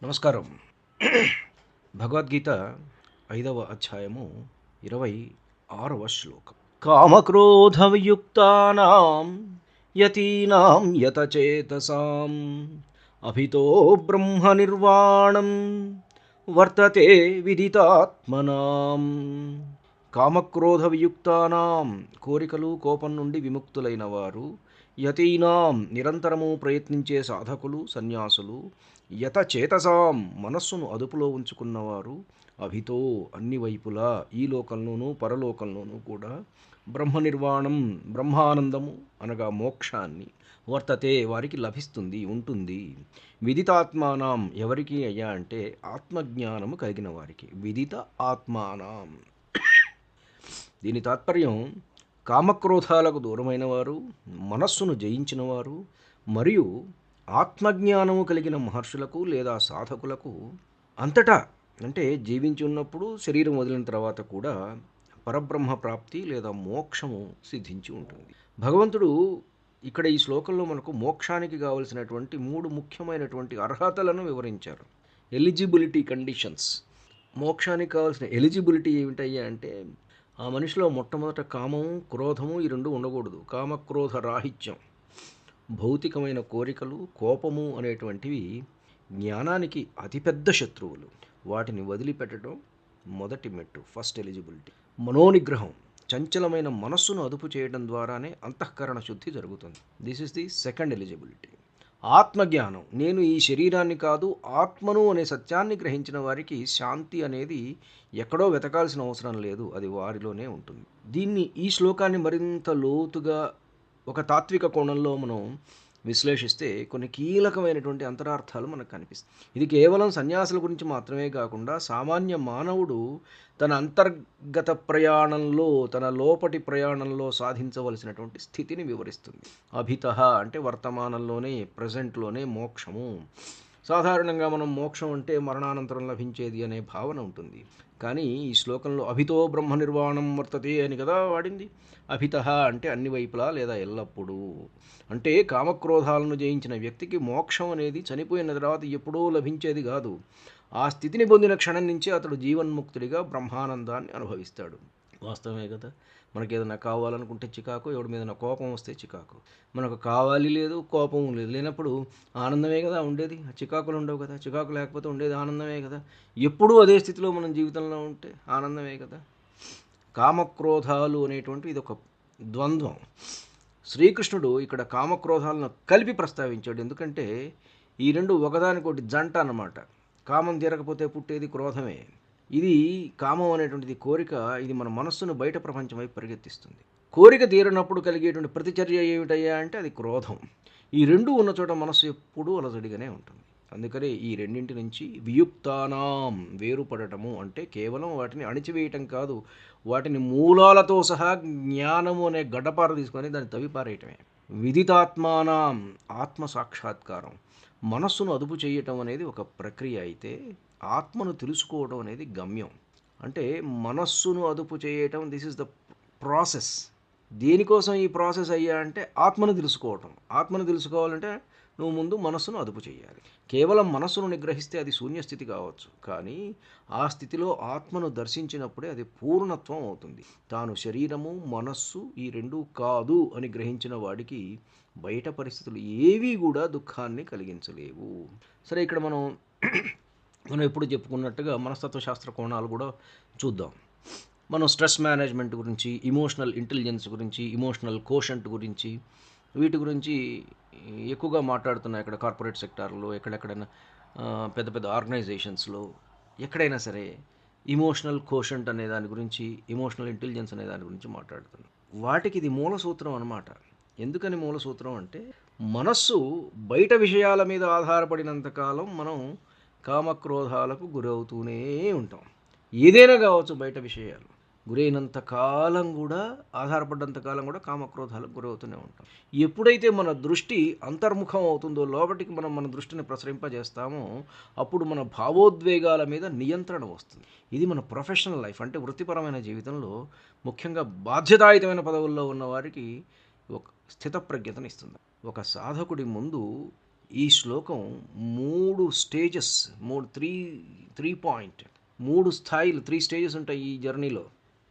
నమస్కారం. భగవద్గీత 5వ అధ్యాయము 26వ శ్లోకం. కామక్రోధవియుక్తానాం యతీనాం యతచేతసాం అభితో బ్రహ్మ నిర్వాణం వర్తతే విదితాత్మనాం. కామక్రోధ వియుక్తానాం కోరికలు కోపం నుండి విముక్తులైన వారు, యతీనాం నిరంతరము ప్రయత్నించే సాధకులు సన్యాసులు, యత చేతసాం మనస్సును అదుపులో ఉంచుకున్నవారు, అభితో అన్ని వైపులా ఈ లోకంలోనూ పరలోకంలోనూ కూడా బ్రహ్మ నిర్వాణం బ్రహ్మానందము అనగా మోక్షాన్ని వర్తతే వారికి లభిస్తుంది ఉంటుంది. విదితాత్మానం ఎవరికి అయ్యా అంటే ఆత్మజ్ఞానము కలిగిన వారికి. విదిత ఆత్మానం దీని తాత్పర్యం కామక్రోధాలకు దూరమైన వారు, మనస్సును జయించిన వారు మరియు ఆత్మజ్ఞానము కలిగిన మహర్షులకు లేదా సాధకులకు అంతటా అంటే జీవించి ఉన్నప్పుడు శరీరం వదిలిన తర్వాత కూడా పరబ్రహ్మ ప్రాప్తి లేదా మోక్షము సిద్ధించి ఉంటుంది. భగవంతుడు ఇక్కడ ఈ శ్లోకంలో మనకు మోక్షానికి కావలసినటువంటి 3 ముఖ్యమైనటువంటి అర్హతలను వివరించారు. Eligibility conditions. మోక్షానికి కావాల్సిన ఎలిజిబిలిటీ ఏమిటయ్యా అంటే ఆ మనిషిలో మొట్టమొదట కామము క్రోధము ఈ రెండు ఉండకూడదు. కామక్రోధ రాహిత్యం. భౌతికమైన కోరికలు కోపము అనేటువంటివి జ్ఞానానికి అతిపెద్ద శత్రువులు. వాటిని వదిలిపెట్టడం మొదటి మెట్టు, ఫస్ట్ ఎలిజిబిలిటీ. మనోనిగ్రహం. చంచలమైన మనస్సును అదుపు చేయడం ద్వారానే అంతఃకరణ శుద్ధి జరుగుతుంది. This is the second eligibility. ఆత్మజ్ఞానం. నేను ఈ శరీరాన్ని కాదు ఆత్మను అనే సత్యాన్ని గ్రహించిన వారికి శాంతి అనేది ఎక్కడో వెతకాల్సిన అవసరం లేదు, అది వారిలోనే ఉంటుంది. ఈ శ్లోకాన్ని మరింత లోతుగా ఒక తాత్విక కోణంలో మనం విశ్లేషిస్తే కొన్ని కీలకమైనటువంటి అంతరార్థాలు మనకు కనిపిస్తాయి. ఇది కేవలం సన్యాసుల గురించి మాత్రమే కాకుండా సామాన్య మానవుడు తన అంతర్గత ప్రయాణంలో తన లోపటి ప్రయాణంలో సాధించవలసినటువంటి స్థితిని వివరిస్తుంది. అభితః అంటే వర్తమానంలోనే ప్రజెంట్లోనే మోక్షము. సాధారణంగా మనం మోక్షం అంటే మరణానంతరం లభించేది అనే భావన ఉంటుంది. కానీ ఈ శ్లోకంలో అభితో బ్రహ్మ నిర్వాణం వర్తతే అని కదా వాడింది. అభితః అంటే అన్ని వైపులా లేదా ఎల్లప్పుడూ. అంటే కామక్రోధాలను జయించిన వ్యక్తికి మోక్షం అనేది చనిపోయిన తర్వాత ఎప్పుడో లభించేది కాదు. ఆ స్థితిని పొందిన క్షణం నుంచి అతడు జీవన్ముక్తుడిగా బ్రహ్మానందాన్ని అనుభవిస్తాడు. వాస్తవమే కదా. మనకి ఏదైనా కావాలనుకుంటే చికాకు, ఎవడి మీద కోపం వస్తే చికాకు. మనకు కావాలి లేదు, కోపం లేదు. లేనప్పుడు ఆనందమే కదా ఉండేది. చికాకులు ఉండవు కదా. చికాకు లేకపోతే ఉండేది ఆనందమే కదా. ఎప్పుడూ అదే స్థితిలో మనం జీవితంలో ఉంటే ఆనందమే కదా. కామక్రోధాలు అనేటువంటి ఇది ఒక ద్వంద్వం. శ్రీకృష్ణుడు ఇక్కడ కామక్రోధాలను కలిపి ప్రస్తావించాడు. ఎందుకంటే ఈ రెండు ఒకదానికొకటి జంట అన్నమాట. కామం తీరకపోతే పుట్టేది క్రోధమే. ఇది కామం అనేటువంటిది కోరిక. ఇది మన మనస్సును బయట ప్రపంచం వైపు పరిగెత్తిస్తుంది. కోరిక తీరినప్పుడు కలిగేటువంటి ప్రతిచర్య ఏమిటయ్యా అంటే అది క్రోధం. ఈ రెండు ఉన్న చోట మనస్సు ఎప్పుడూ అలజడిగానే ఉంటుంది. అందుకనే ఈ రెండింటి నుంచి వియుక్తానాం వేరుపడటము అంటే కేవలం వాటిని అణిచివేయటం కాదు, వాటిని మూలాలతో సహా జ్ఞానము అనే గడ్డపార తీసుకొని దాన్ని తవ్విపారేయటమే. విదితాత్మానాం ఆత్మ సాక్షాత్కారం. మనస్సును అదుపు చేయటం అనేది ఒక ప్రక్రియ అయితే ఆత్మను తెలుసుకోవడం అనేది గమ్యం. అంటే మనస్సును అదుపు చేయటం దిస్ ఇస్ ద ప్రాసెస్. దేనికోసం ఈ ప్రాసెస్ అయ్యా అంటే ఆత్మను తెలుసుకోవటం. ఆత్మను తెలుసుకోవాలంటే నువ్వు ముందు మనస్సును అదుపు చేయాలి. కేవలం మనస్సును నిగ్రహిస్తే అది శూన్యస్థితి కావచ్చు, కానీ ఆ స్థితిలో ఆత్మను దర్శించినప్పుడే అది పూర్ణత్వం అవుతుంది. తాను శరీరము మనస్సు ఈ రెండూ కాదు అని గ్రహించిన వాడికి బయట పరిస్థితులు ఏవీ కూడా దుఃఖాన్ని కలిగించలేవు. సరే, ఇక్కడ మనం ఎప్పుడు చెప్పుకున్నట్టుగా మనస్తత్వశాస్త్ర కోణాలు కూడా చూద్దాం. మనం స్ట్రెస్ మేనేజ్మెంట్ గురించి, ఇమోషనల్ ఇంటెలిజెన్స్ గురించి, ఇమోషనల్ కోషంట్ గురించి, వీటి గురించి ఎక్కువగా మాట్లాడుతున్నాయి. ఇక్కడ కార్పొరేట్ సెక్టార్లో, ఎక్కడెక్కడైనా పెద్ద పెద్ద ఆర్గనైజేషన్స్లో, ఎక్కడైనా సరే ఇమోషనల్ కోషంట్ అనే దాని గురించి, ఇమోషనల్ ఇంటెలిజెన్స్ అనే దాని గురించి మాట్లాడుతున్నాం. వాటికి ఇది మూల సూత్రం అన్నమాట. ఎందుకని మూల సూత్రం అంటే మనస్సు బయట విషయాల మీద ఆధారపడినంతకాలం మనం కామక్రోధాలకు గురవుతూనే ఉంటాం. ఏదైనా కావచ్చు, బయట విషయాలు గురైనంత కాలం కూడా, ఆధారపడ్డంతకాలం కూడా కామక్రోధాలకు గురవుతూనే ఉంటాం. ఎప్పుడైతే మన దృష్టి అంతర్ముఖం అవుతుందో, లోపటికి మన దృష్టిని ప్రసరింపజేస్తామో, అప్పుడు మన భావోద్వేగాల మీద నియంత్రణ వస్తుంది. ఇది మన ప్రొఫెషనల్ లైఫ్ అంటే వృత్తిపరమైన జీవితంలో, ముఖ్యంగా బాధ్యతాయుతమైన పదవుల్లో ఉన్న వారికి ఒక స్థితప్రజ్ఞతను ఇస్తుంది. ఒక సాధకుడి ముందు ఈ శ్లోకం 3 స్టేజెస్, 3 స్థాయిలు, 3 స్టేజెస్ ఉంటాయి ఈ జర్నీలో.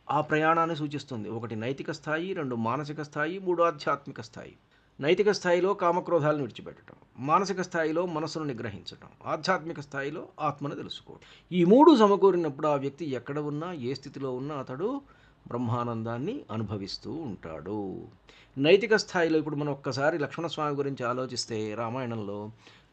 ఆ ప్రయాణాన్ని సూచిస్తుంది. 1 నైతిక స్థాయి, 2 మానసిక స్థాయి, 3 ఆధ్యాత్మిక స్థాయి. నైతిక స్థాయిలో కామక్రోధాలను విడిచిపెట్టడం, మానసిక స్థాయిలో మనసును నిగ్రహించడం, ఆధ్యాత్మిక స్థాయిలో ఆత్మను తెలుసుకోవడం. ఈ 3 సమకూరినప్పుడు ఆ వ్యక్తి ఎక్కడ ఉన్నా, ఏ స్థితిలో ఉన్నా అతడు బ్రహ్మానందాన్ని అనుభవిస్తూ ఉంటాడు. నైతిక స్థాయిలో ఇప్పుడు మనం ఒక్కసారి లక్ష్మణస్వామి గురించి ఆలోచిస్తే, రామాయణంలో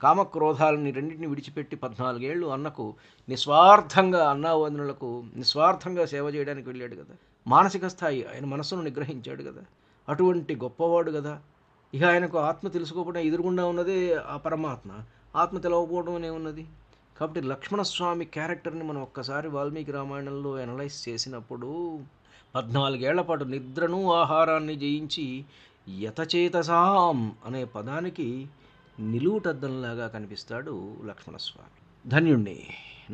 కామక్రోధాలని రెండింటిని విడిచిపెట్టి 14 ఏళ్ళు అన్నకు నిస్వార్థంగా, అన్నావదినులకు నిస్వార్థంగా సేవ చేయడానికి వెళ్ళాడు కదా. మానసిక స్థాయి, ఆయన మనస్సును నిగ్రహించాడు కదా. అటువంటి గొప్పవాడు కదా. ఇక ఆయనకు ఆత్మ తెలుసుకోకుండా ఎదురుగుండా ఉన్నదే ఆ పరమాత్మ. ఆత్మ తెలవకపోవడం అనే ఉన్నది. కాబట్టి లక్ష్మణస్వామి క్యారెక్టర్ని మనం ఒక్కసారి వాల్మీకి రామాయణంలో అనలైజ్ చేసినప్పుడు 14 ఏళ్ల పాటు నిద్రను ఆహారాన్ని జయించి యతచేతసాం అనే పదానికి నిలువుటద్దంలాగా కనిపిస్తాడు లక్ష్మణస్వామి. ధన్యుణ్ణి.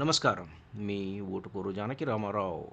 నమస్కారం. మీ ఊటుకూరు జానకి రామారావు.